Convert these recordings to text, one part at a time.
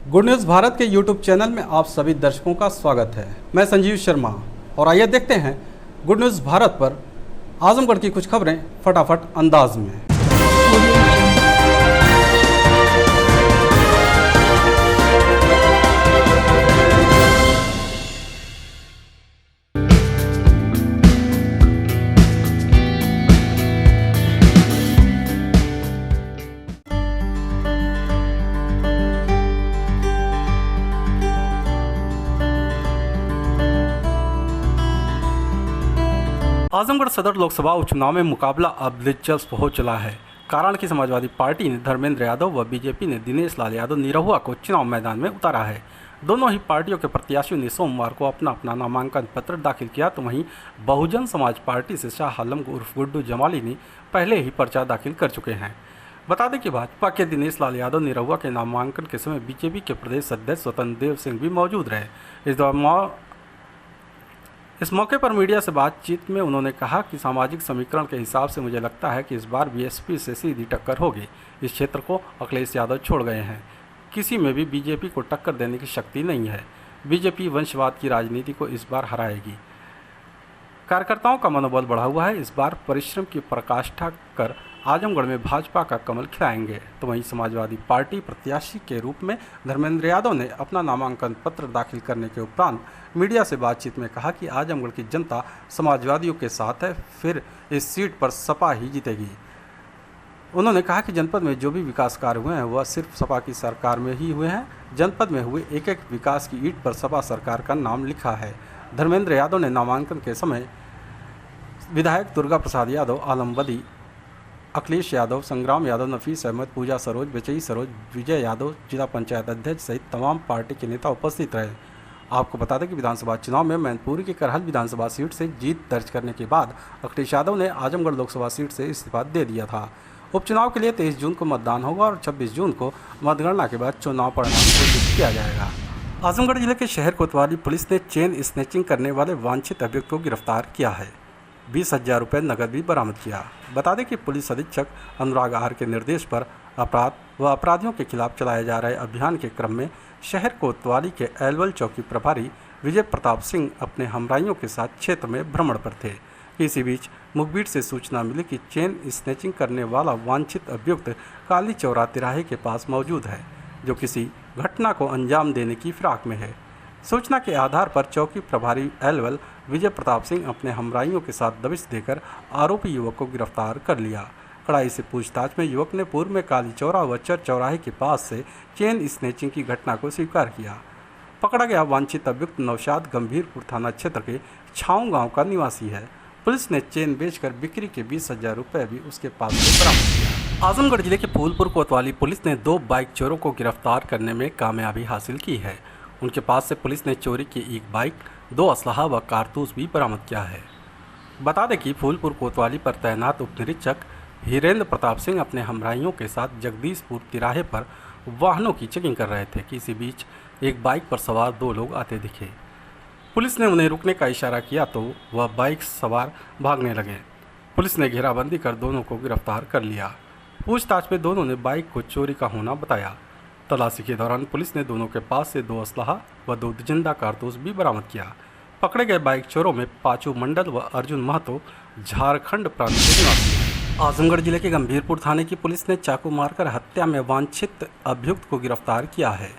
Good news Bharat के YouTube channel में आप सभी दर्शकों का स्वागत है। मैं संजीव शर्मा और आइए देखते हैं गुड न्यूज़ भारत पर आजमगढ़ की कुछ खबरें फटाफट अंदाज में। आजमगढ़ सदर लोकसभा उपचुनाव में मुकाबला अब दिलचस्प हो चला है। कारण कि समाजवादी पार्टी ने धर्मेंद्र यादव व बीजेपी ने दिनेश लाल यादव निरहुआ को चुनाव मैदान में उतारा है। दोनों ही पार्टियों के प्रत्याशियों ने सोमवार को अपना अपना नामांकन पत्र दाखिल किया, तो वहीं बहुजन समाज पार्टी से शाह आलम उर्फ गुड्डू जमाली ने पहले ही पर्चा दाखिल कर चुके हैं। बता दें कि भाजपा के दिनेश लाल यादव निरहुआ के नामांकन के समय बीजेपी के प्रदेश अध्यक्ष स्वतंत्र देव सिंह भी मौजूद रहे। इस मौके पर मीडिया से बातचीत में उन्होंने कहा कि सामाजिक समीकरण के हिसाब से मुझे लगता है कि इस बार बीएसपी से सीधी टक्कर होगी। इस क्षेत्र को अखिलेश यादव छोड़ गए हैं। किसी में भी बीजेपी को टक्कर देने की शक्ति नहीं है। बीजेपी वंशवाद की राजनीति को इस बार हराएगी। कार्यकर्ताओं का मनोबल बढ़ा हुआ है। इस बार परिश्रम की पराकाष्ठा कर आजमगढ़ में भाजपा का कमल खिलाएंगे। तो वहीं समाजवादी पार्टी प्रत्याशी के रूप में धर्मेंद्र यादव ने अपना नामांकन पत्र दाखिल करने के उपरांत मीडिया से बातचीत में कहा कि आजमगढ़ की जनता समाजवादियों के साथ है, फिर इस सीट पर सपा ही जीतेगी। उन्होंने कहा कि जनपद में जो भी विकास कार्य हुए हैं वह सिर्फ सपा की सरकार में ही हुए हैं। जनपद में हुए एक एक विकास की ईंट पर सपा सरकार का नाम लिखा है। धर्मेंद्र यादव ने नामांकन के समय विधायक दुर्गा प्रसाद यादव, आलम बदी, अखिलेश यादव, संग्राम यादव, नफीस अहमद, पूजा सरोज, बेचई सरोज, विजय यादव, जिला पंचायत अध्यक्ष सहित तमाम पार्टी के नेता उपस्थित रहे। आपको बता दें कि विधानसभा चुनाव में मैनपुरी की करहल विधानसभा सीट से जीत दर्ज करने के बाद अखिलेश यादव ने आजमगढ़ लोकसभा सीट से इस्तीफा दे दिया था। उपचुनाव के लिए 23 जून को मतदान होगा और 26 जून को मतगणना के बाद चुनाव परिणाम घोषित किया जाएगा। आजमगढ़ जिले के शहर कोतवाली पुलिस ने चेन स्नैचिंग करने वाले वांछित अभियुक्त को गिरफ्तार किया है। 20,000 रुपये नकद भी बरामद किया। बता दें कि पुलिस अधीक्षक अनुराग आर के निर्देश पर अपराध व अपराधियों के खिलाफ चलाए जा रहे अभियान के क्रम में शहर कोतवाली के एलवल चौकी प्रभारी विजय प्रताप सिंह अपने हमराइयों के साथ क्षेत्र में भ्रमण पर थे। इसी बीच मुखबिर से सूचना मिली कि चेन स्नैचिंग करने वाला वांछित अभियुक्त काली चौरा तिराहे के पास मौजूद है, जो किसी घटना को अंजाम देने की फिराक में है। सूचना के आधार पर चौकी प्रभारी एलवल विजय प्रताप सिंह अपने हमराइयों के साथ दबिश देकर आरोपी युवक को गिरफ्तार कर लिया। कड़ाई से पूछताछ में युवक ने पूर्व में काली चौरा व चर चौराहे के पास से चेन स्नैचिंग की घटना को स्वीकार किया। पकड़ा गया वांछित अभियुक्त नौशाद गंभीरपुर थाना क्षेत्र के छाऊ गांव का निवासी है। पुलिस ने चेन बेचकर बिक्री के 20,000 रुपये भी उसके पास से बरामद किया। आजमगढ़ जिले के फूलपुर कोतवाली पुलिस ने 2 बाइक चोरों को गिरफ्तार करने में कामयाबी हासिल की है। उनके पास से पुलिस ने चोरी की 1 बाइक, 2 असलहा व कारतूस भी बरामद किया है। बता दें कि फूलपुर कोतवाली पर तैनात उप निरीक्षक हीरेंद्र प्रताप सिंह अपने हमराइयों के साथ जगदीशपुर तिराहे पर वाहनों की चेकिंग कर रहे थे कि इसी बीच एक बाइक पर सवार 2 लोग आते दिखे। पुलिस ने उन्हें रुकने का इशारा किया तो वह बाइक सवार भागने लगे। पुलिस ने घेराबंदी कर दोनों को गिरफ्तार कर लिया। पूछताछ में दोनों ने बाइक को चोरी का होना बताया। तलाशी के दौरान पुलिस ने दोनों के पास से 2 असलहा व 2 जिंदा कारतूस भी बरामद किया। पकड़े गए बाइक चोरों में पाचू मंडल व अर्जुन महतो झारखंड प्रांत के निवासी हैं। आजमगढ़ जिले के गंभीरपुर थाने की पुलिस ने चाकू मारकर हत्या में वांछित अभियुक्त को गिरफ्तार किया है।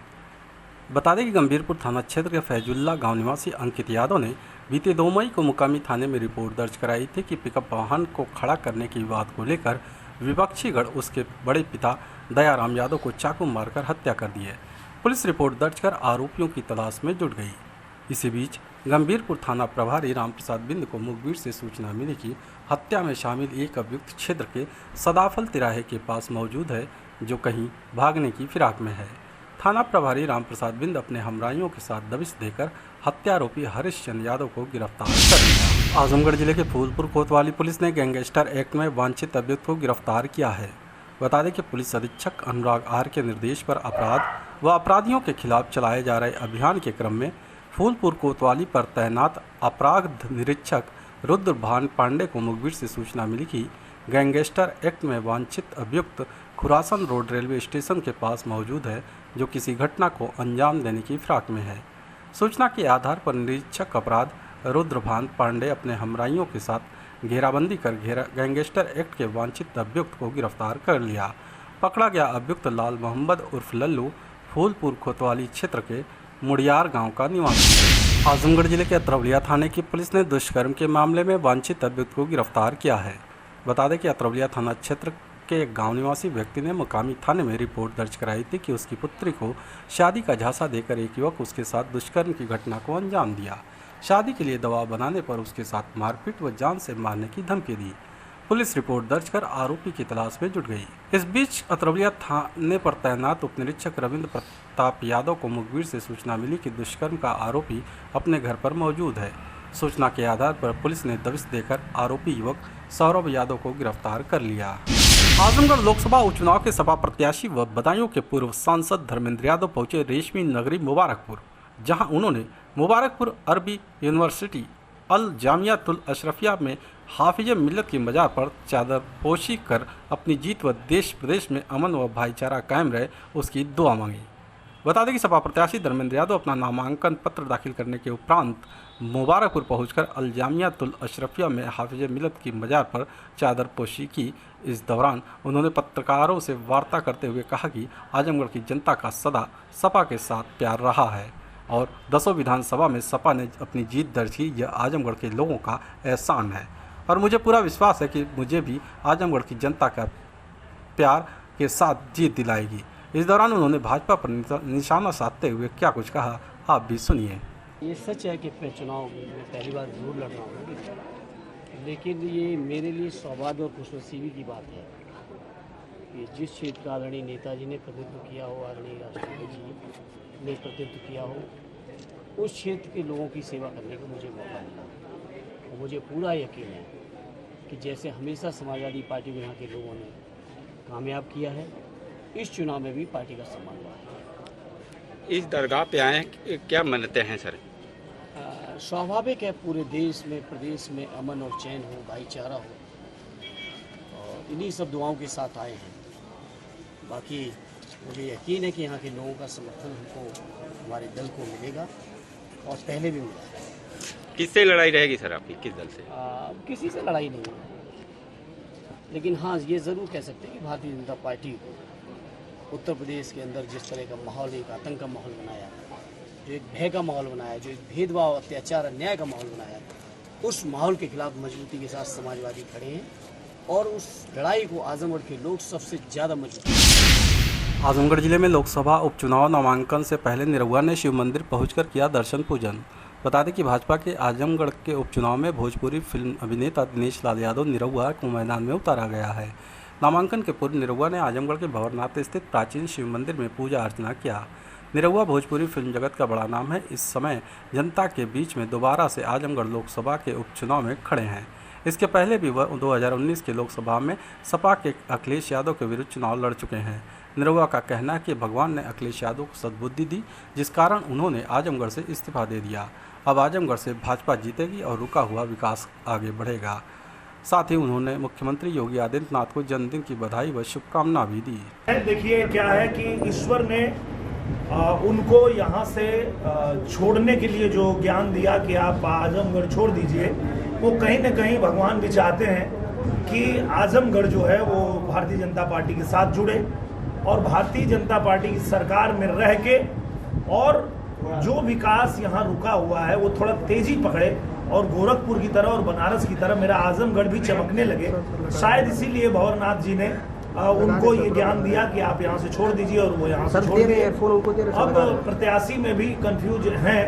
बता दें कि गंभीरपुर थाना क्षेत्र के फैजुल्ला गांव निवासी अंकित यादव ने बीते 2 मई को मुकामी थाने में रिपोर्ट दर्ज कराई थी कि पिकअप वाहन को खड़ा करने की विवाद को लेकर विपक्षी गढ़ उसके बड़े पिता दयाराम यादव को चाकू मारकर हत्या कर दी है। पुलिस रिपोर्ट दर्ज कर आरोपियों की तलाश में जुट गई। इसी बीच गंभीरपुर थाना प्रभारी रामप्रसाद बिंद को मुखबिर से सूचना मिली कि हत्या में शामिल एक अभियुक्त क्षेत्र के सदाफल तिराहे के पास मौजूद है, जो कहीं भागने की फिराक में है। थाना प्रभारी रामप्रसाद बिंद अपने हमराइयों के साथ दबिश देकर हत्यारोपी हरीशचंद्र यादव को गिरफ्तार कर लिया। आजमगढ़ जिले के फूलपुर कोतवाली पुलिस ने गैंगस्टर एक्ट में वांछित अभियुक्त को गिरफ्तार किया है। बता दें कि पुलिस अधीक्षक अनुराग आर के निर्देश पर अपराध व अपराधियों के खिलाफ चलाए जा रहे अभियान के क्रम में फूलपुर कोतवाली पर तैनात अपराध निरीक्षक रुद्र भान पांडे को मुखबिर से सूचना मिली कि गैंगस्टर एक्ट में वांछित अभियुक्त खुरासन रोड रेलवे स्टेशन के पास मौजूद है, जो किसी घटना को अंजाम देने की फिराक में है। सूचना के आधार पर निरीक्षक अपराध रुद्रभान पांडे अपने हमराइयों के साथ घेराबंदी कर गैंगस्टर एक्ट के वांछित अभियुक्त को गिरफ्तार कर लिया। पकड़ा गया अभियुक्त लाल मोहम्मद उर्फ लल्लू फूलपुर कोतवाली क्षेत्र के मुड़ियार गांव का निवासी। आजमगढ़ जिले के अतरौलिया थाने की पुलिस ने दुष्कर्म के मामले में वांछित अभियुक्त को गिरफ्तार किया है। बता दें कि अतरौलिया थाना क्षेत्र के एक गांव निवासी व्यक्ति ने मुकामी थाने में रिपोर्ट दर्ज कराई थी कि उसकी पुत्री को शादी का झांसा देकर एक युवक उसके साथ दुष्कर्म की घटना को अंजाम दिया। शादी के लिए दबाव बनाने पर उसके साथ मारपीट व जान से मारने की धमकी दी। पुलिस रिपोर्ट दर्ज कर आरोपी की तलाश में जुट गई। इस बीच अतरौलिया थाने पर तैनात उप निरीक्षक रविंद्र प्रताप यादव को मुखबिर से सूचना मिली कि दुष्कर्म का आरोपी अपने घर पर मौजूद है। सूचना के आधार पर पुलिस ने दबिश देकर आरोपी युवक सौरभ यादव को गिरफ्तार कर लिया। आजमगढ़ लोकसभा उपचुनाव के सपा प्रत्याशी व बदायूं के पूर्व सांसद धर्मेंद्र यादव पहुंचे रेशमी नगरी मुबारकपुर, जहां उन्होंने मुबारकपुर अरबी यूनिवर्सिटी अल जामियातुल अशरफिया में हाफिज मिल्लत की मजार पर चादर पोशी कर अपनी जीत व देश प्रदेश में अमन व भाईचारा कायम रहे उसकी दुआ मांगी। बता दें कि सपा प्रत्याशी धर्मेंद्र यादव अपना नामांकन पत्र दाखिल करने के उपरांत मुबारकपुर पहुंचकर अल जामियातुल अशरफिया में हाफिज मिल्लत की मजार पर चादर पोशी की। इस दौरान उन्होंने पत्रकारों से वार्ता करते हुए कहा कि आजमगढ़ की जनता का सदा सपा के साथ प्यार रहा है और 10 विधानसभा में सपा ने अपनी जीत दर्ज की। यह आजमगढ़ के लोगों का एहसान है और मुझे पूरा विश्वास है कि मुझे भी आजमगढ़ की जनता का प्यार के साथ जीत दिलाएगी। इस दौरान उन्होंने भाजपा पर निशाना साधते हुए क्या कुछ कहा, आप भी सुनिए। ये सच है कि मैं चुनाव में पहली बार जरूर लड़ रहा हूँ, लेकिन ये मेरे लिए सौभाग्य और खुशनसीबी की बात है कि जिस क्षेत्र का आदरणीय नेताजी ने प्रतिनिधित्व किया हो, आदरणीय राष्ट्रपति जी ने प्रतिनिधित्व किया हो, उस क्षेत्र के लोगों की सेवा करने का मुझे मौका मिला। और मुझे पूरा यकीन है कि जैसे हमेशा समाजवादी पार्टी को यहाँ के लोगों ने कामयाब किया है, इस चुनाव में भी पार्टी का सम्मान हुआ है। इस दरगाह पे आए क्या मानते हैं सर? स्वाभाविक है, पूरे देश में प्रदेश में अमन और चैन हो, भाईचारा हो, और इन्हीं सब दुआओं के साथ आए हैं। बाकी मुझे यकीन है कि यहाँ के लोगों का समर्थन हमको, हमारे दल को मिलेगा और पहले भी मिला है। किससे लड़ाई रहेगी सर आपकी, किस दल से? किसी से लड़ाई नहीं है, लेकिन हाँ ये ज़रूर कह सकते हैं कि भारतीय जनता पार्टी को उत्तर प्रदेश के अंदर जिस तरह का माहौल, एक आतंक का माहौल बनाया, जो एक भय का माहौल बनाया, जो एक भेदभाव, अत्याचार, अन्याय का माहौल बनाया, उस माहौल के खिलाफ मजबूती के साथ समाजवादी खड़े हैं और उस लड़ाई को आजमगढ़ के लोग सबसे ज़्यादा मजबूत। आजमगढ़ जिले में लोकसभा उपचुनाव नामांकन से पहले निरहुआ ने शिव मंदिर पहुंचकर किया दर्शन पूजन। बता दें कि भाजपा के आजमगढ़ के उपचुनाव में भोजपुरी फिल्म अभिनेता दिनेश लाल यादव निरहुआ को मैदान में उतारा गया है। नामांकन के पूर्व निरहुआ ने आजमगढ़ के भंवरनाथ स्थित प्राचीन शिव मंदिर में पूजा अर्चना किया। निरहुआ भोजपुरी फिल्म जगत का बड़ा नाम है। इस समय जनता के बीच में दोबारा से आजमगढ़ लोकसभा के उपचुनाव में खड़े हैं। इसके पहले भी वह 2019 के लोकसभा में सपा के अखिलेश यादव के विरुद्ध चुनाव लड़ चुके हैं। निरहुआ का कहना है कि भगवान ने अखिलेश यादव को सद्बुद्धि दी, जिस कारण उन्होंने आजमगढ़ से इस्तीफा दे दिया। अब आजमगढ़ से भाजपा जीतेगी और रुका हुआ विकास आगे बढ़ेगा। साथ ही उन्होंने मुख्यमंत्री योगी आदित्यनाथ को जन्मदिन की बधाई व शुभकामना भी दी। देखिए क्या है कि ईश्वर ने उनको यहाँ से छोड़ने के लिए जो ज्ञान दिया कि आप आजमगढ़ छोड़ दीजिए, वो कहीं न कहीं भगवान भी चाहते हैं कि आजमगढ़ जो है वो भारतीय जनता पार्टी के साथ जुड़े और भारतीय जनता पार्टी की सरकार में रह के और जो विकास यहाँ रुका हुआ है वो थोड़ा तेजी पकड़े और गोरखपुर की तरह और बनारस की तरह मेरा आजमगढ़ भी चमकने लगे। शायद इसीलिए भंवरनाथ जी ने उनको ये ज्ञान दिया कि आप यहाँ से छोड़ दीजिए और वो यहाँ से छोड़ दिए। अब प्रत्याशी में भी कंफ्यूज हैं,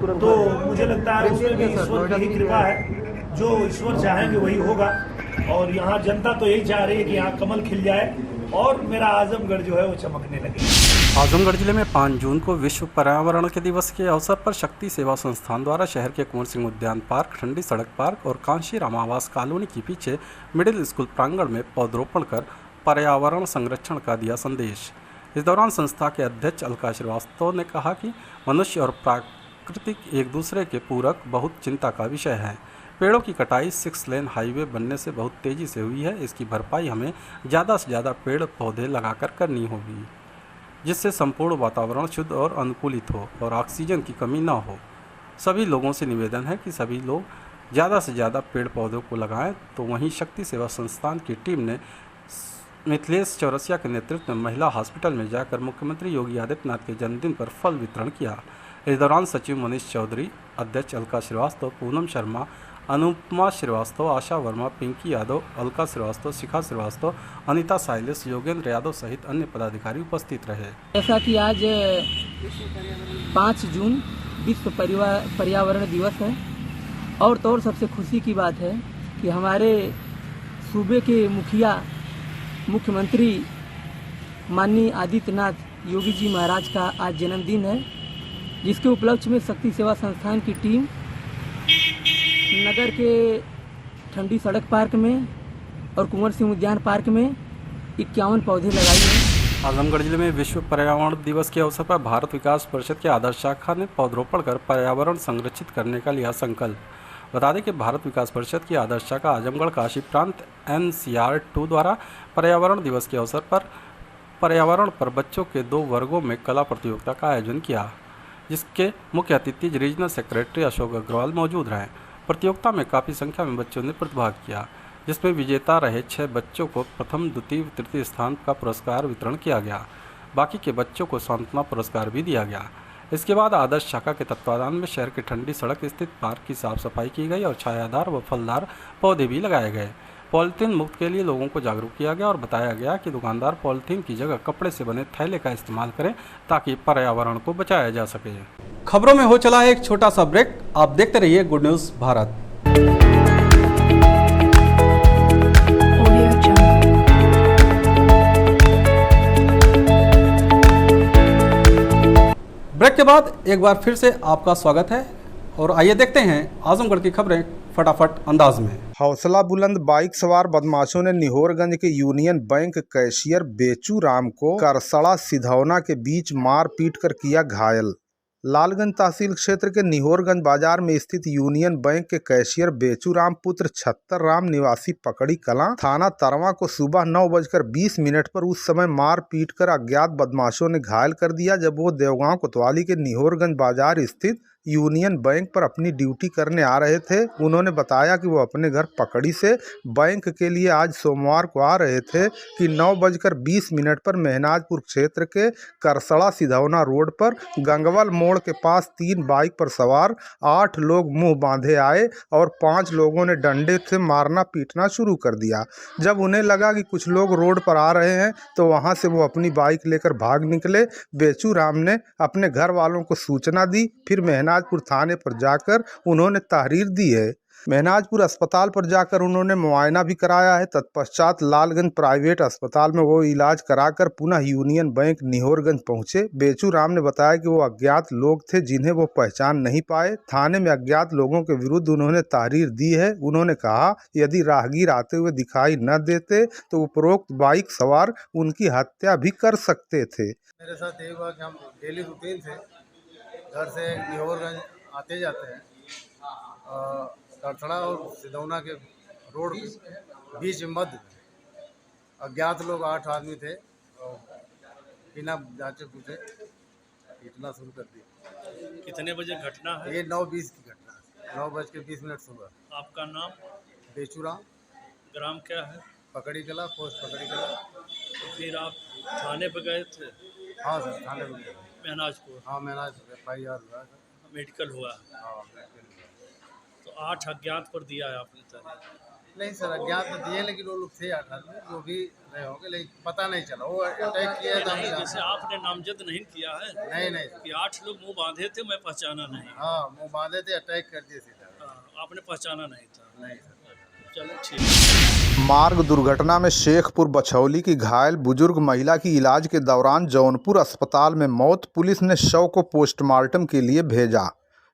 तो मुझे लगता है उसमें भी ईश्वर की ही कृपा है, जो ईश्वर चाहेंगे वही होगा। और यहाँ जनता तो यही चाह रही है कि यहाँ कमल खिल जाए और मेरा आजमगढ़ जो है वो चमकने लगे। आजमगढ़ जिले में 5 जून को विश्व पर्यावरण के दिवस के अवसर पर शक्ति सेवा संस्थान द्वारा शहर के कुंवर सिंह उद्यान पार्क, ठंडी सड़क पार्क और कांशी राम आवास कॉलोनी के पीछे मिडिल स्कूल प्रांगण में पौधरोपण कर पर्यावरण संरक्षण का दिया संदेश। इस दौरान संस्था के अध्यक्ष अलका श्रीवास्तव ने कहा कि मनुष्य और प्राकृतिक एक दूसरे के पूरक बहुत चिंता का विषय है। पेड़ों की कटाई 6 लेन हाईवे बनने से बहुत तेज़ी से हुई है। इसकी भरपाई हमें ज़्यादा से ज़्यादा पेड़ पौधे लगाकर करनी होगी, जिससे संपूर्ण वातावरण शुद्ध और अनुकूलित हो और ऑक्सीजन की कमी ना हो। सभी लोगों से निवेदन है कि सभी लोग ज़्यादा से ज़्यादा पेड़ पौधों को लगाएं। तो वहीं शक्ति सेवा संस्थान की टीम ने मिथिलेश चौरसिया के नेतृत्व में महिला हॉस्पिटल में जाकर मुख्यमंत्री योगी आदित्यनाथ के जन्मदिन पर फल वितरण किया। इस दौरान सचिव मनीष चौधरी, अध्यक्ष अलका श्रीवास्तव, पूनम शर्मा, अनुपमा श्रीवास्तव, आशा वर्मा, पिंकी यादव, अलका श्रीवास्तव, शिखा श्रीवास्तव, अनिता साइलेस, योगेंद्र यादव सहित अन्य पदाधिकारी उपस्थित रहे। जैसा कि आज 5 जून विश्व पर्यावरण दिवस है और तो और सबसे खुशी की बात है कि हमारे सूबे के मुख्यमंत्री माननीय आदित्यनाथ योगी जी महाराज का आज जन्मदिन है, जिसके उपलक्ष्य में शक्ति सेवा संस्थान की टीम नगर के ठंडी सड़क पार्क में और कुंवर सिंह उद्यान पार्क में 51 पौधे लगाए हैं। आजमगढ़ जिले में विश्व पर्यावरण दिवस के अवसर पर भारत विकास परिषद की आदर्श शाखा ने पौधरोपण कर पर्यावरण संरक्षित करने का लिया संकल्प। बता दें कि भारत विकास परिषद की आदर्श शाखा आजमगढ़ काशी प्रांत NCR 2 द्वारा पर्यावरण दिवस के अवसर पर पर्यावरण पर बच्चों के 2 वर्गों में कला प्रतियोगिता का आयोजन किया, जिसके मुख्य अतिथि रीजनल सेक्रेटरी अशोक अग्रवाल मौजूद रहे। प्रतियोगिता में काफ़ी संख्या में बच्चों ने प्रतिभाग किया, जिसमें विजेता रहे 6 बच्चों को प्रथम, द्वितीय, तृतीय स्थान का पुरस्कार वितरण किया गया। बाकी के बच्चों को सांत्वना पुरस्कार भी दिया गया। इसके बाद आदर्श शाखा के तत्वाधान में शहर की ठंडी सड़क स्थित पार्क की साफ सफाई की गई और छायादार व फलदार पौधे भी लगाए गए। पॉलीथीन मुक्त के लिए लोगों को जागरूक किया गया और बताया गया कि दुकानदार पॉलीथीन की जगह कपड़े से बने थैले का इस्तेमाल करें ताकि पर्यावरण को बचाया जा सके। खबरों में हो चला है एक छोटा सा ब्रेक। आप देखते रहिए गुड न्यूज़ भारत। ब्रेक के बाद एक बार फिर से आपका स्वागत है और आइए देखते हैं आजमगढ़ की खबरें फटाफट अंदाज में। हौसला बुलंद बाइक सवार बदमाशों ने निहोरगंज के यूनियन बैंक कैशियर बेचू राम को करसड़ा सिधौना के बीच मार पीट कर किया घायल। लालगंज तहसील क्षेत्र के निहोरगंज बाजार में स्थित यूनियन बैंक के कैशियर बेचू राम पुत्र छत्तर राम निवासी पकड़ी कलां थाना तरवा को सुबह 9:20 पर उस समय मार पीट कर अज्ञात बदमाशों ने घायल कर दिया, जब वो देवगांव कोतवाली के निहोरगंज बाजार स्थित यूनियन बैंक पर अपनी ड्यूटी करने आ रहे थे। उन्होंने बताया कि वो अपने घर पकड़ी से बैंक के लिए आज सोमवार को आ रहे थे कि 9:20 पर मेहनाजपुर क्षेत्र के करसड़ा सिधौना रोड पर गंगवल मोड़ के पास 3 बाइक पर सवार 8 लोग मुंह बांधे आए और 5 लोगों ने डंडे से मारना पीटना शुरू कर दिया। जब उन्हें लगा कि कुछ लोग रोड पर आ रहे हैं तो वहां से वो अपनी बाइक लेकर भाग निकले। बेचू राम ने अपने घर वालों को सूचना दी, फिर मेहनाजपुर थाने पर जाकर उन्होंने तहरीर दी है। मेहनाजपुर अस्पताल पर जाकर उन्होंने मुआयना भी कराया है। तत्पश्चात लालगंज प्राइवेट अस्पताल में वो इलाज कराकर पुनः यूनियन बैंक निहोरगंज पहुंचे। बेचू राम ने बताया कि वो अज्ञात लोग थे जिन्हें वो पहचान नहीं पाए। थाने में अज्ञात लोगों के विरुद्ध उन्होंने तहरीर दी है। उन्होंने कहा यदि राहगीर आते हुए दिखाई न देते तो उपरोक्त बाइक सवार उनकी हत्या भी कर सकते थे। मेरे साथ यही हुआ कि हम डेली रूटीन से घर से निहोरगंज आते जाते हैं, करसड़ा और सिधौना के रोड के बीच मध्य अज्ञात लोग 8 आदमी थे और बिना जांचे पूछे पीटना शुरू कर दिया। कितने बजे घटना है? ये 9:20 की घटना है, 9:20 सुबह। आपका नाम? बेचू राम। ग्राम क्या है? पकड़ी कला, पोस्ट पकड़ी कला। फिर आप थाने पे गए थे? हाँ सर, थाने में गए। मेहनाजपुर? हाँ मेहनाजपुर FIR हुआ है। मेडिकल हुआ? हाँ मेडिकल हुआ। तो 8 अज्ञात पर दिया है आपने तहरीर? नहीं सर, अज्ञात तो दिए, लेकिन वो लोग थे 8 आदमी, वो भी रहे होंगे, लेकिन पता नहीं चला वो अटैक किया था। नहीं, जैसे आपने नामजद नहीं किया है? नहीं कि 8 लोग मुंह बांधे थे, मैं पहचाना नहीं। हाँ, मुंह बांधे थे, अटैक कर दिए सीधा। आपने पहचाना नहीं था? नहीं सर। चलो ठीक। मार्ग दुर्घटना में शेखपुर बछौली की घायल बुजुर्ग महिला की इलाज के दौरान जौनपुर अस्पताल में मौत। पुलिस ने शव को पोस्टमार्टम के लिए भेजा।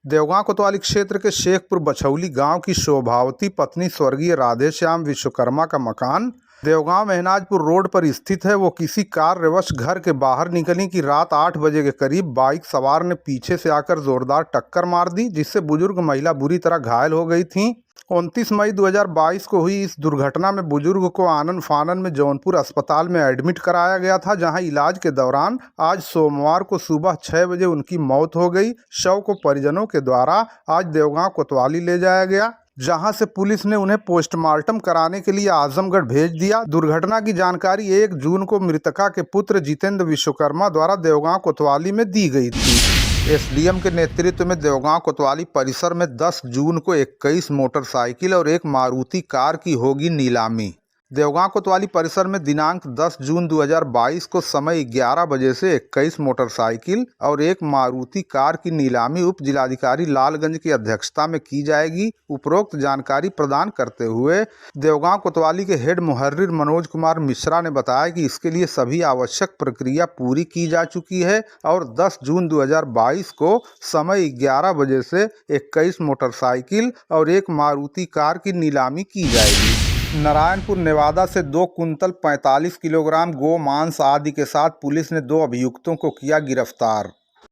देवगांव कोतवाली क्षेत्र के शेखपुर बछौली गांव की शोभावती पत्नी स्वर्गीय राधेश्याम विश्वकर्मा का मकान देवगांव मेहनाजपुर रोड पर स्थित है। वो किसी कारवश घर के बाहर निकली कि रात 8 बजे के करीब बाइक सवार ने पीछे से आकर जोरदार टक्कर मार दी, जिससे बुजुर्ग महिला बुरी तरह घायल हो गई थी। 29 मई 2022 को हुई इस दुर्घटना में बुजुर्ग को आनन फानन में जौनपुर अस्पताल में एडमिट कराया गया था, जहां इलाज के दौरान आज सोमवार को सुबह 6 बजे उनकी मौत हो गई। शव को परिजनों के द्वारा आज देवगांव कोतवाली ले जाया गया, जहां से पुलिस ने उन्हें पोस्टमार्टम कराने के लिए आजमगढ़ भेज दिया। दुर्घटना की जानकारी 1 जून को मृतका के पुत्र जितेंद्र विश्वकर्मा द्वारा देवगांव कोतवाली में दी गई थी। एसडीएम के नेतृत्व में देवगांव कोतवाली परिसर में 10 जून को 21 मोटरसाइकिल और एक मारुति कार की होगी नीलामी। देवगांव कोतवाली परिसर में दिनांक 10 जून 2022 को समय 11 बजे से 21 मोटरसाइकिल और एक मारुति कार की नीलामी उप जिलाधिकारी लालगंज की अध्यक्षता में की जाएगी। उपरोक्त जानकारी प्रदान करते हुए देवगांव कोतवाली के हेड मुहर्रिर मनोज कुमार मिश्रा ने बताया कि इसके लिए सभी आवश्यक प्रक्रिया पूरी की जा चुकी है और 10 जून 2022 को समय 11 बजे से 21 मोटरसाइकिल और एक मारुति कार की नीलामी की जाएगी। नारायणपुर नेवादा से 2 कुंतल 45 किलोग्राम गो मांस आदि के साथ पुलिस ने 2 अभियुक्तों को किया गिरफ्तार।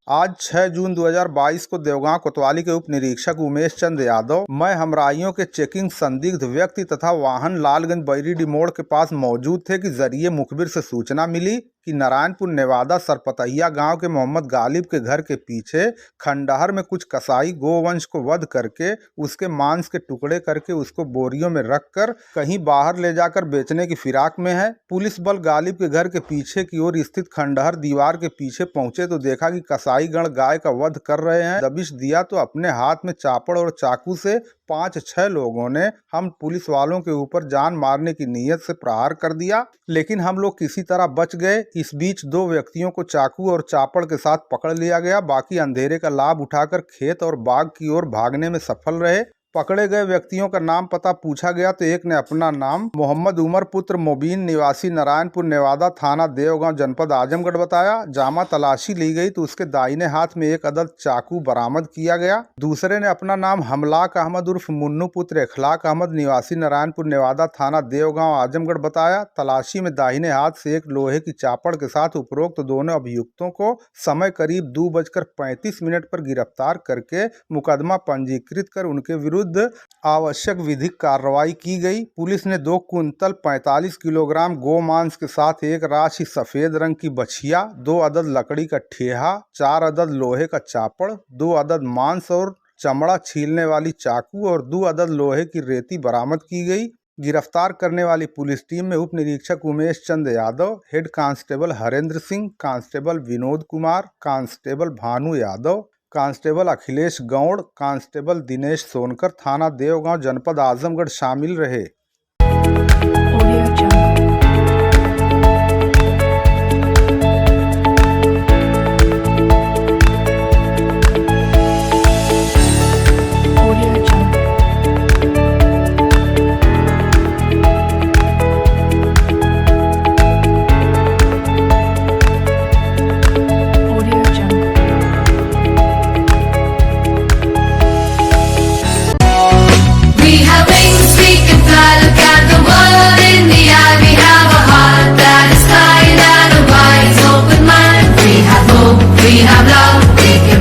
आज 6 जून 2022 को देवगांव कोतवाली के उप निरीक्षक उमेश चंद यादव मैं हमराइयों के चेकिंग संदिग्ध व्यक्ति तथा वाहन लालगंज बैरीडी मोड़ के पास मौजूद थे कि जरिए मुखबिर से सूचना मिली कि नारायणपुर नेवादा सरपतहिया गांव के मोहम्मद गालिब के घर के पीछे खंडहर में कुछ कसाई गोवंश को वध करके उसके मांस के टुकड़े करके उसको बोरियों में रखकर कहीं बाहर ले जाकर बेचने की फिराक में है। पुलिस बल गालिब के घर के पीछे की ओर स्थित खंडहर दीवार के पीछे पहुंचे तो देखा कि कसाई गण गाय का वध कर रहे हैं। दबिश दिया तो अपने हाथ में चापड़ और चाकू से 5-6 लोगों ने हम पुलिस वालों के ऊपर जान मारने की नीयत से प्रहार कर दिया, लेकिन हम लोग किसी तरह बच गए। इस बीच 2 व्यक्तियों को चाकू और चापड़ के साथ पकड़ लिया गया। बाकी अंधेरे का लाभ उठाकर खेत और बाग की ओर भागने में सफल रहे। पकड़े गए व्यक्तियों का नाम पता पूछा गया तो एक ने अपना नाम मोहम्मद उमर पुत्र मोबीन निवासी नारायणपुर नेवादा थाना देवगांव जनपद आजमगढ़ बताया। जामा तलाशी ली गई तो उसके दाहिने हाथ में एक अदद चाकू बरामद किया गया। दूसरे ने अपना नाम हमलाक अहमद उर्फ मुन्नू पुत्र इखलाक अहमद निवासी नारायणपुर नेवादा थाना देवगांव आजमगढ़ बताया। तलाशी में दाहिने हाथ से एक लोहे की चापड़ के साथ उपरोक्त दोनों अभियुक्तों को समय करीब 2:35 पर गिरफ्तार करके मुकदमा पंजीकृत कर उनके विरुद्ध आवश्यक विधिक कार्रवाई की गई। पुलिस ने 2 कुंतल 45 किलोग्राम गोमांस के साथ एक राशि सफेद रंग की बछिया, 2 अदद लकड़ी का ठेहा, 4 अदद लोहे का चापड़, 2 अदद मांस और चमड़ा छीलने वाली चाकू और 2 अदद लोहे की रेती बरामद की गई। गिरफ्तार करने वाली पुलिस टीम में उप निरीक्षक Umesh Chand Yadav, head constable Harendra Singh, constable Vinod Kumar, constable Bhanu Yadav, constable Akhilesh Gaur, constable Dinesh Sonkar, थाना देवगांव जनपद आजमगढ़ शामिल रहे। We have love, we can